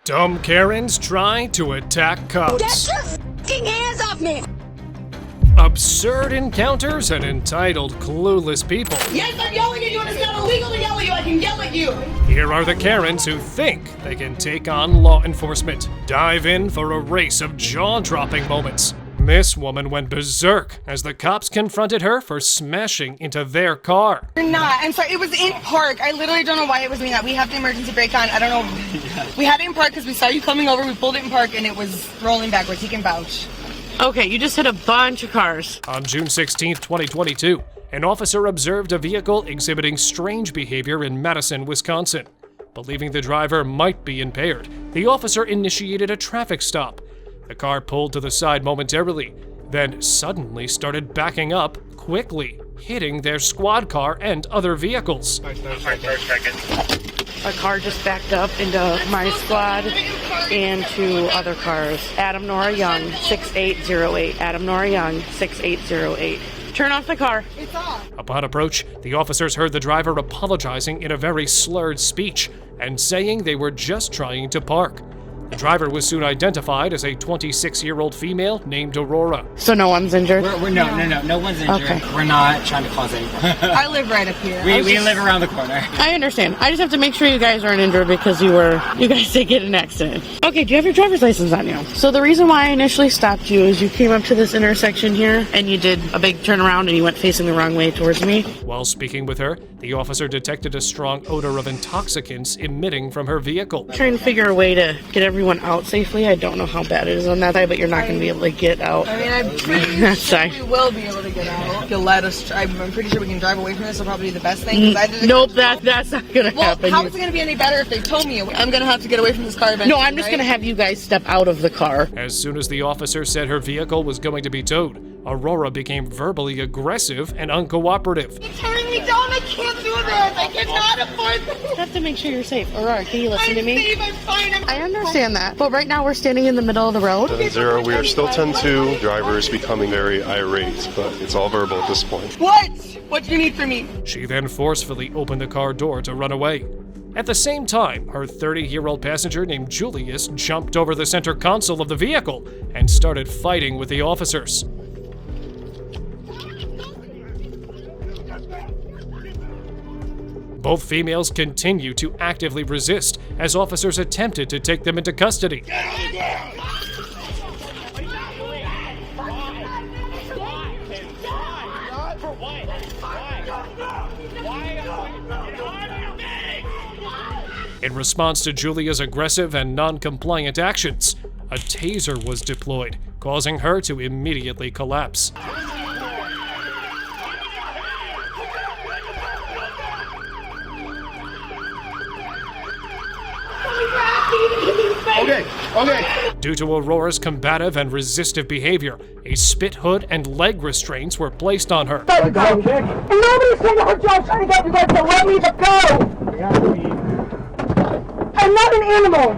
Dumb Karens try to attack cops. Get your f***ing hands off me! Absurd encounters and entitled clueless people. Yes, I'm yelling at you and it's not illegal to yell at you. I can yell at you. Here are the Karens who think they can take on law enforcement. Dive in for a race of jaw-dropping moments. This woman went berserk as the cops confronted her for smashing into their car. You're not. I'm sorry. It was in park. I literally don't know why it was doing that. We have the emergency brake on. I don't know. We had it in park because we saw you coming over. We pulled it in park and it was rolling backwards. He can vouch. Okay, you just hit a bunch of cars. On June 16, 2022, an officer observed a vehicle exhibiting strange behavior in Madison, Wisconsin. Believing the driver might be impaired, the officer initiated a traffic stop. The car pulled to the side momentarily, then suddenly started backing up quickly, hitting their squad car and other vehicles. A car just backed up into my squad and two other cars. Adam Nora Young, 6808. Adam Nora Young, 6808. Turn off the car. It's off. Upon approach, the officers heard the driver apologizing in a very slurred speech and saying they were just trying to park. The driver was soon identified as a 26-year-old female named Aurora. So no one's injured? No one's injured. Okay. We're not trying to cause any. I live right up here. We live around the corner. I understand. I just have to make sure you guys aren't injured because you guys did get an accident. Okay, do you have your driver's license on you? So the reason why I initially stopped you is you came up to this intersection here and you did a big turnaround and you went facing the wrong way towards me. While speaking with her, the officer detected a strong odor of intoxicants emitting from her vehicle. Trying to figure a way to get everyone out safely. I don't know how bad it is on that side, but you're not going to be able to get out. I mean, I'm pretty sure we will be able to get out. You'll let us try. I'm pretty sure we can drive away from this. Will probably be the best thing. Nope, that's not going to happen. How is it going to be any better if they told me? I'm going to have to get away from this car eventually. No, I'm just going to have you guys step out of the car. As soon as the officer said her vehicle was going to be towed, Aurora became verbally aggressive and uncooperative. You're turning me down. I can't do this. I cannot afford this. You have to make sure you're safe. Aurora, can you listen to me? I'm safe. I'm fine. I understand that, but right now we're standing in the middle of the road. 7-0, we are still 10-2. Driver is becoming very irate, but it's all verbal at this point. What? What do you need from me? She then forcefully opened the car door to run away. At the same time, her 30-year-old passenger named Julius jumped over the center console of the vehicle and started fighting with the officers. Both females continued to actively resist as officers attempted to take them into custody. In response to Julia's aggressive and non-compliant actions, a taser was deployed, causing her to immediately collapse. Okay. Due to Aurora's combative and resistive behavior, a spit hood and leg restraints were placed on her. Nobody's trying to hurt you. I'm trying to get you guys to let me go. I'm not an animal.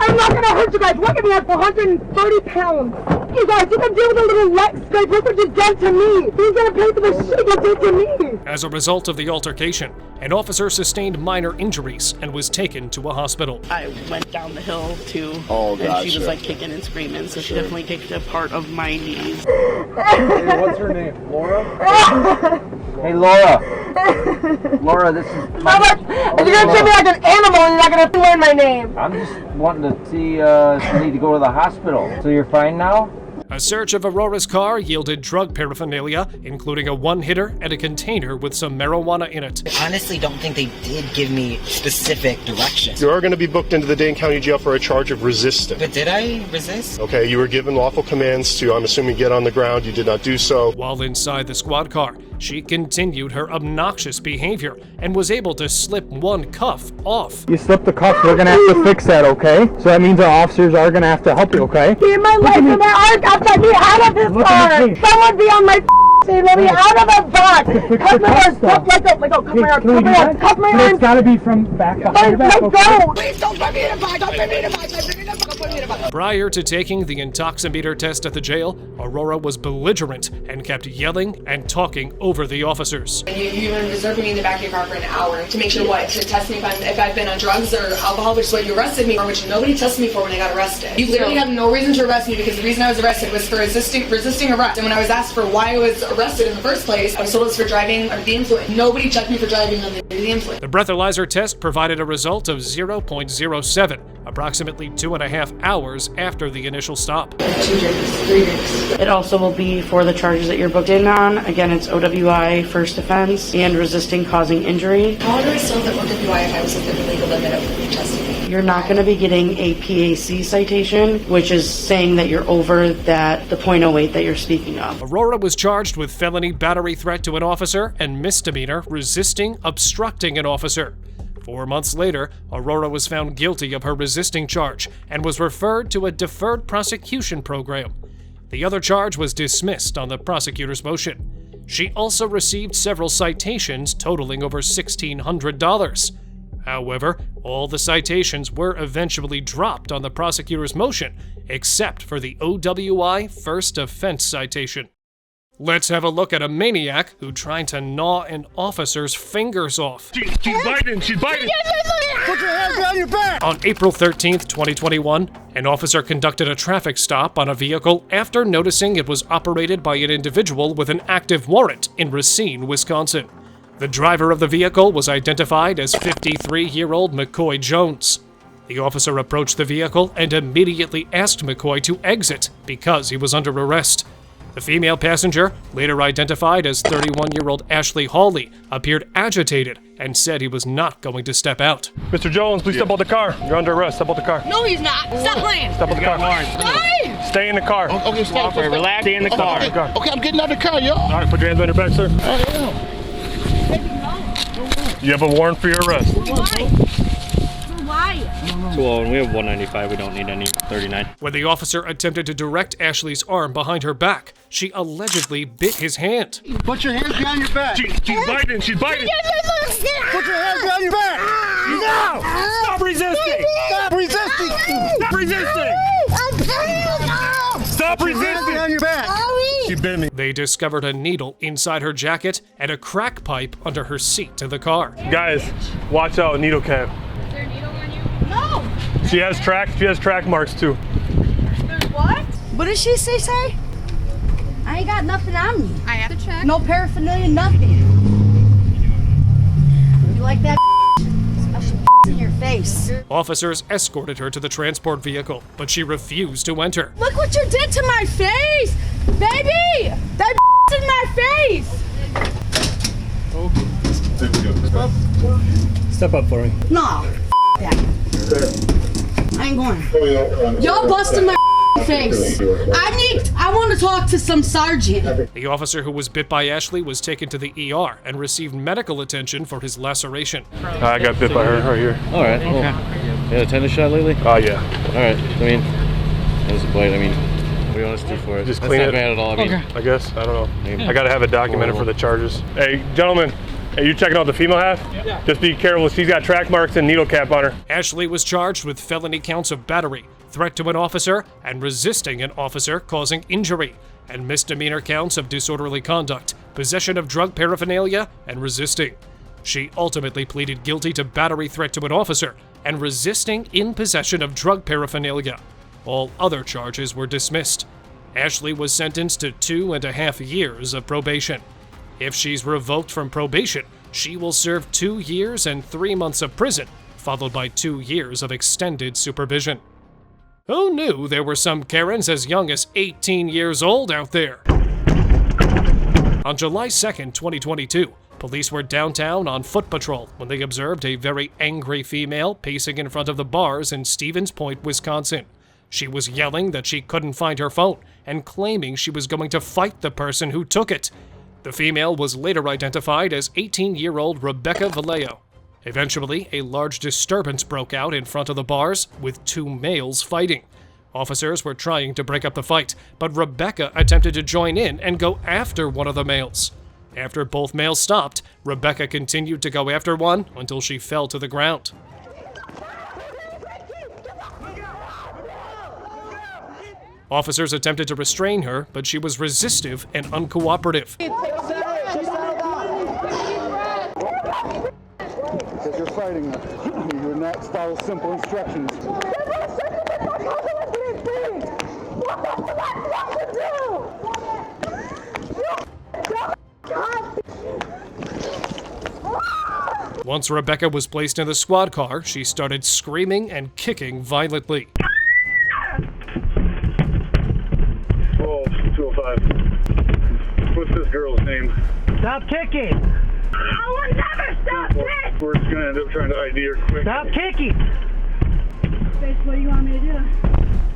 I'm not going to hurt you guys. Look at me. I'm 430 pounds. You guys, you can deal with a little Lex. Guys, look what you done to me. Who's going to pay for the shit you did to me? As a result of the altercation, an officer sustained minor injuries and was taken to a hospital. I went down the hill too, gotcha. and she was like kicking and screaming, so she definitely kicked a part of my knees. Hey, what's her name? Laura? Hey, Laura. Laura, this is my... If you're going to treat me like an animal, you're not going to learn my name. I'm just wanting to see if you need to go to the hospital. So you're fine now? A search of Aurora's car yielded drug paraphernalia, including a one-hitter and a container with some marijuana in it. I honestly don't think they did give me specific directions. You are going to be booked into the Dane County Jail for a charge of resisting. But did I resist? Okay, you were given lawful commands to, I'm assuming, get on the ground. You did not do so. While inside the squad car, she continued her obnoxious behavior and was able to slip one cuff off. You slipped the cuff, we're gonna have to fix that, okay? So that means our officers are gonna have to help you, okay? Keep my life and my arm outside me out of this car. Someone be on my say, let me out of the box. Cuff my arms, let go, cuff my arms, cuff my arms. It's gotta be from back behind your back. Let go. Please don't put me in a box. Don't put me in a box. Don't put me in a box. Don't put me in a box. Prior to taking the intoximeter test at the jail, Aurora was belligerent and kept yelling and talking over the officers. You've been reserving me in the back of your car for an hour to make sure what? To test me if I've been on drugs or alcohol, which is what you arrested me for, which nobody tested me for when I got arrested. You literally have no reason to arrest me because the reason I was arrested was for resisting arrest. And when I was asked for why I was arrested in the first place, I was told it was for driving under the influence. Nobody checked me for driving under the influence. The breathalyzer test provided a result of 0.07, approximately 2.5 hours after the initial stop. 2 drinks, 3 drinks. It also will be for the charges that you're booked in on. Again, it's OWI, first offense, and resisting causing injury. How do I still have the OWI if I was within the legal limit of testing me? You're not going to be getting a PAC citation, which is saying that you're over the .08 that you're speaking of. Aurora was charged with felony battery threat to an officer and misdemeanor resisting obstructing an officer. 4 months later, Aurora was found guilty of her resisting charge and was referred to a deferred prosecution program. The other charge was dismissed on the prosecutor's motion. She also received several citations totaling over $1,600. However, all the citations were eventually dropped on the prosecutor's motion, except for the OWI first offense citation. Let's have a look at a maniac who tried to gnaw an officer's fingers off. She's biting! She's biting! Put your hands behind your back! On April 13th, 2021, an officer conducted a traffic stop on a vehicle after noticing it was operated by an individual with an active warrant in Racine, Wisconsin. The driver of the vehicle was identified as 53-year-old McCoy Jones. The officer approached the vehicle and immediately asked McCoy to exit because he was under arrest. The female passenger, later identified as 31-year-old Ashley Hawley, appeared agitated and said he was not going to step out. Mr. Jones, please step out the car. You're under arrest. Step out the car. No, he's not. Stop playing. Step out the car. Why? Stay in the car. Okay, stop. Relax. Stay in the car. Okay, I'm getting out of the car, yo. All right, put your hands on your back, sir. You have a warrant for your arrest. Why? Too old. We have 195. We don't need any 39. When the officer attempted to direct Ashley's arm behind her back, she allegedly bit his hand. Put your hands behind your back! She's biting! She's biting! Put your hands behind your back! No! Stop resisting! Stop resisting! Stop resisting! Stop resisting! Behind your back! She bit me. They discovered a needle inside her jacket and a crack pipe under her seat in the car. Guys, watch out, needle cap. Is there a needle on you? No. She has track marks too. There's what? What did she say? I ain't got nothing on me. I have to check. No paraphernalia, nothing. You like that? In your face. Officers escorted her to the transport vehicle, but she refused to enter. Look what you did to my face! Baby! That in my face! Step up for me. No, that. I ain't going. Y'all busted my face. I want to talk to some sergeant. The officer who was bit by Ashley was taken to the ER and received medical attention for his laceration. I got bit by her right here. All right. Cool. You had a tetanus shot lately? Oh, yeah. All right. I mean, it was a bite. I mean, what do you want us to do for it? Just That's clean not it. bad at all. I mean, I guess. I don't know. I got to have it documented for the charges. Hey, gentlemen. Hey, you checking out the female half? Yeah. Just be careful. She's got track marks and needle cap on her. Ashley was charged with felony counts of battery, threat to an officer, and resisting an officer causing injury, and misdemeanor counts of disorderly conduct, possession of drug paraphernalia, and resisting. She ultimately pleaded guilty to battery threat to an officer and resisting in possession of drug paraphernalia. All other charges were dismissed. Ashley was sentenced to 2.5 years of probation. If she's revoked from probation, she will serve 2 years and 3 months of prison, followed by 2 years of extended supervision. Who knew there were some Karens as young as 18 years old out there? On July 2nd, 2022, police were downtown on foot patrol when they observed a very angry female pacing in front of the bars in Stevens Point, Wisconsin. She was yelling that she couldn't find her phone and claiming she was going to fight the person who took it. The female was later identified as 18-year-old Rebecca Vallejo. Eventually, a large disturbance broke out in front of the bars, with 2 males fighting. Officers were trying to break up the fight, but Rebecca attempted to join in and go after one of the males. After both males stopped, Rebecca continued to go after one until she fell to the ground. Officers attempted to restrain her, but she was resistive and uncooperative. Because you're fighting them. You would not follow simple instructions. Once Rebecca was placed in the squad car, she started screaming and kicking violently. Oh, 205. What's this girl's name? Stop kicking! I will never stop this! We're just gonna end up trying to ID her quick. Stop kicking! What do you want me to do?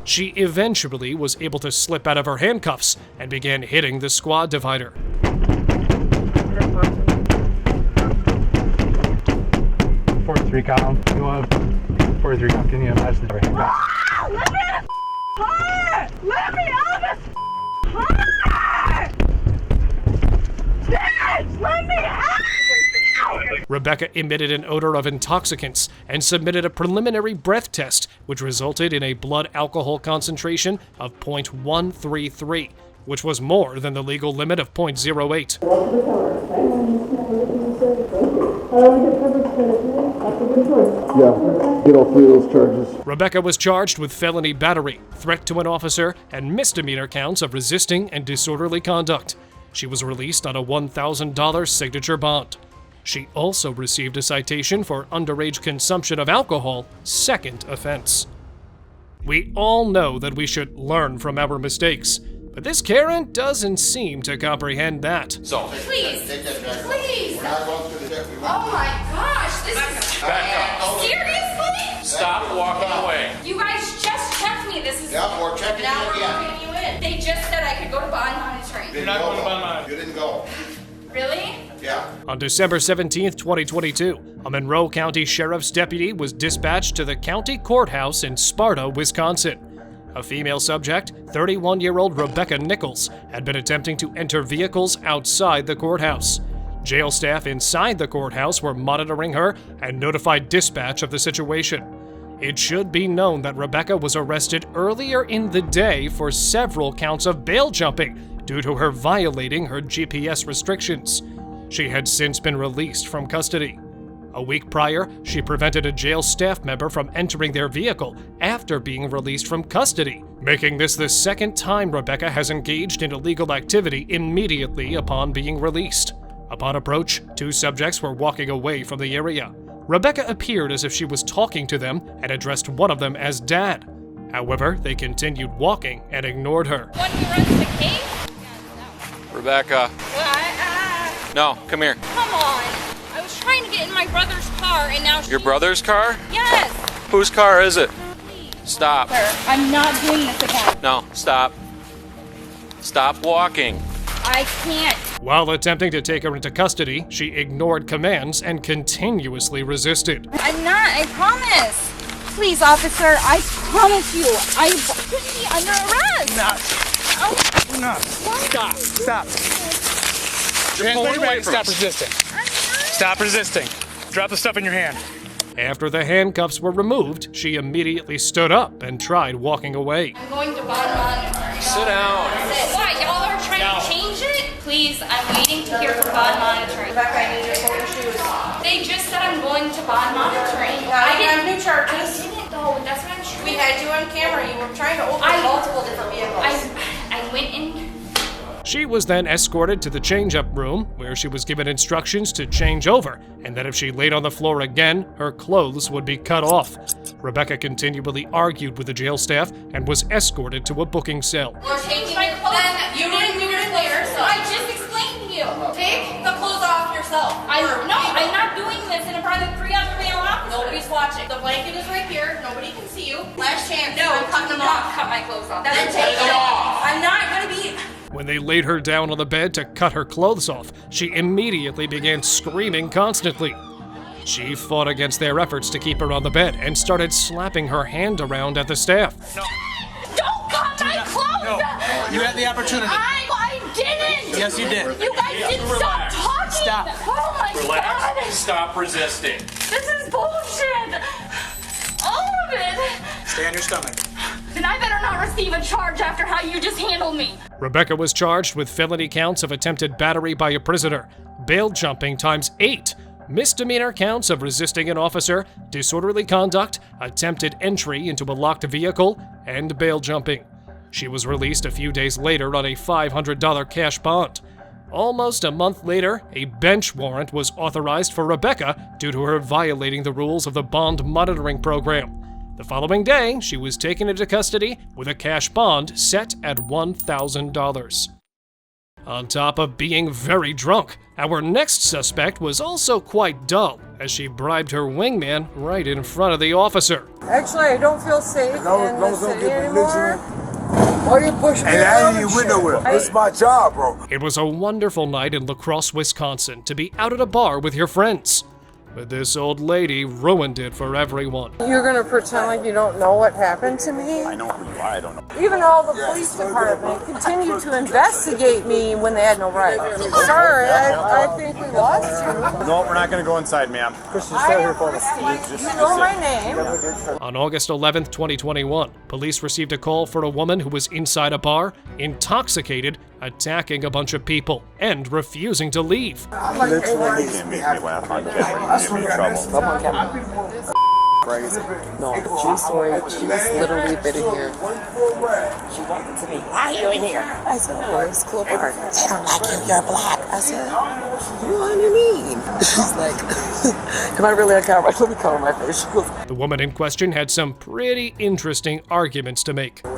She eventually was able to slip out of her handcuffs and began hitting the squad divider. 43 column. You want 43 column? Can you match the handcuff? Let me out of the car! Let me out of the car! Bitch, let me out! Rebecca emitted an odor of intoxicants and submitted a preliminary breath test, which resulted in a blood alcohol concentration of 0.133, which was more than the legal limit of 0.08. Yeah, get all 3 of those charges. Rebecca was charged with felony battery, threat to an officer, and misdemeanor counts of resisting and disorderly conduct. She was released on a $1,000 signature bond. She also received a citation for underage consumption of alcohol, second offense. We all know that we should learn from our mistakes, but this Karen doesn't seem to comprehend that. So, Please, please. Oh my gosh, this is... back up. Seriously? Stop walking away. You guys just checked me. This is... Yeah, we're checking now you we're again. moving you in. They just said I could go to bond monitoring. You're not going to bond monitoring. You didn't go. Really? Yeah. On December 17, 2022, a Monroe County Sheriff's deputy was dispatched to the county courthouse in Sparta, Wisconsin. A female subject, 31-year-old Rebecca Nichols, had been attempting to enter vehicles outside the courthouse. Jail staff inside the courthouse were monitoring her and notified dispatch of the situation. It should be known that Rebecca was arrested earlier in the day for several counts of bail jumping due to her violating her GPS restrictions. She had since been released from custody. A week prior, she prevented a jail staff member from entering their vehicle after being released from custody, making this the second time Rebecca has engaged in illegal activity immediately upon being released. Upon approach, 2 subjects were walking away from the area. Rebecca appeared as if she was talking to them and addressed one of them as Dad. However, they continued walking and ignored her. Want to run the case? Rebecca. What? No, come here. Come on. I was trying to get in my brother's car and now Your brother's car? Yes. Whose car is it? Stop. Sir, I'm not doing this again. No, stop. Stop walking. I can't. While attempting to take her into custody, she ignored commands and continuously resisted. I'm not, I promise. Please, officer, I promise you, I put me under arrest. No. Stop. Stop. Put your away from Stop us. resisting. Stop resisting. Drop the stuff in your hand. After the handcuffs were removed, she immediately stood up and tried walking away. I'm going to bond monitoring. Sit down. What, y'all are trying to change it? Please, I'm waiting to hear from bond monitoring. Rebecca, I need your photo shoes. They just said I'm going to bond monitoring. I didn't have new charges. I didn't though, that's what I'm trying. We had you on camera. You were trying to open multiple different vehicles. I went in. She was then escorted to the change-up room, where she was given instructions to change over, and that if she laid on the floor again, her clothes would be cut off. Rebecca continually argued with the jail staff and was escorted to a booking cell. You're changing my clothes. Then you didn't do your clothes yourself. I just explained to you. Take the clothes off yourself. I'm not doing this in front of 3 other male officers. Nobody's watching. The blanket is right here. Nobody can see you. Last chance. No, I'm cutting them off. Cut my clothes off. Then take them off. I'm not gonna be. When they laid her down on the bed to cut her clothes off, she immediately began screaming constantly. She fought against their efforts to keep her on the bed and started slapping her hand around at the staff. No. I closed. You had the opportunity. I didn't. Yes, you did. You guys didn't stop talking. Stop. Oh my God. Stop resisting. This is bullshit. All of it. Stay on your stomach. Then I better not receive a charge after how you just handled me. Rebecca was charged with felony counts of attempted battery by a prisoner, bail jumping ×8, misdemeanor counts of resisting an officer, disorderly conduct, attempted entry into a locked vehicle, and bail jumping. She was released a few days later on a $500 cash bond. Almost a month later, a bench warrant was authorized for Rebecca due to her violating the rules of the bond monitoring program. The following day, she was taken into custody with a cash bond set at $1,000. On top of being very drunk, our next suspect was also quite dull, as she bribed her wingman right in front of the officer. Actually, I don't feel safe in the city anymore. Why are you pushing me? And I ain't went nowhere. It's my job, bro. It was a wonderful night in La Crosse, Wisconsin, to be out at a bar with your friends. But this old lady ruined it for everyone. You're gonna pretend like you don't know what happened to me? I know who you are. I don't know. Even all the police department continued to investigate me when they had no right. Sorry, I think we lost you. No, we're not going to go inside, ma'am. I am Christy. You know my name. On August 11th, 2021, police received a call for a woman who was inside a bar, intoxicated, attacking a bunch of people, and refusing to leave. Literally can't make me laugh on camera. You're in trouble. Crazy. No, true story. She was literally been in here. She walked into me. Why are you in here? I said, oh, it's a cool bar. They don't like you. You're black. I said, what do you mean? She's like, am I really on camera? Let me cover my face. She goes, The woman in question had some pretty interesting arguments to make. you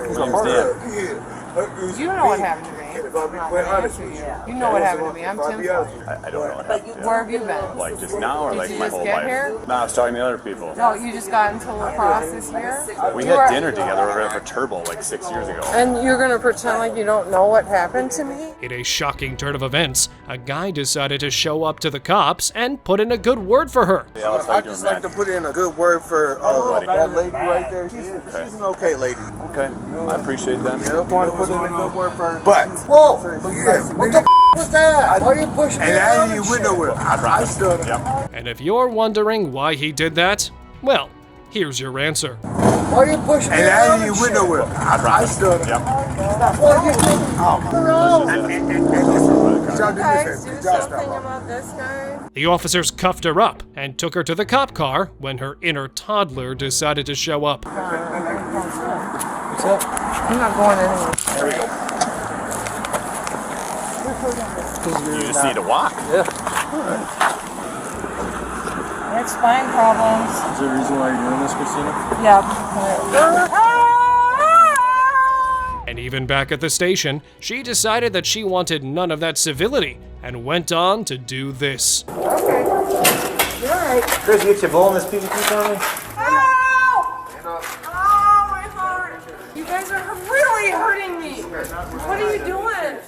know what happened to me. You know what happened to me. I'm Tim. I don't know what happened to you. Where have you been? Like just now or like Did you my just whole get life? here? No, I was talking to other people. No, you just got into La Crosse this year? We had dinner together over at Turbo like 6 years ago. And you're gonna pretend like you don't know what happened to me? In a shocking turn of events, a guy decided to show up to the cops and put in a good word for her. Yeah, I'd just like to put in a good word for that lady right there. She's an okay lady. Okay, I appreciate that. I want to put in a good word for her. But, whoa! What the was that? Why are you pushing me? And I ain't even went nowhere. I stood up. And if you're wondering why he did that, well, here's your answer. Why are you pushing me? And I ain't even went nowhere. I stood up. What are you doing? Guys, do something about this guy. The officers cuffed her up and took her to the cop car when her inner toddler decided to show up. What's up? I'm not going anywhere. There we go. You just need to walk. Yeah. It's spine problems. Is there a reason why you're doing this, Christina? Yeah. And even back at the station, she decided that she wanted none of that civility and went on to do this. Okay. You're alright. Chris, you get your bowl in this PvP for me? Ow! Oh, my heart. You guys are really hurting me. What are you doing?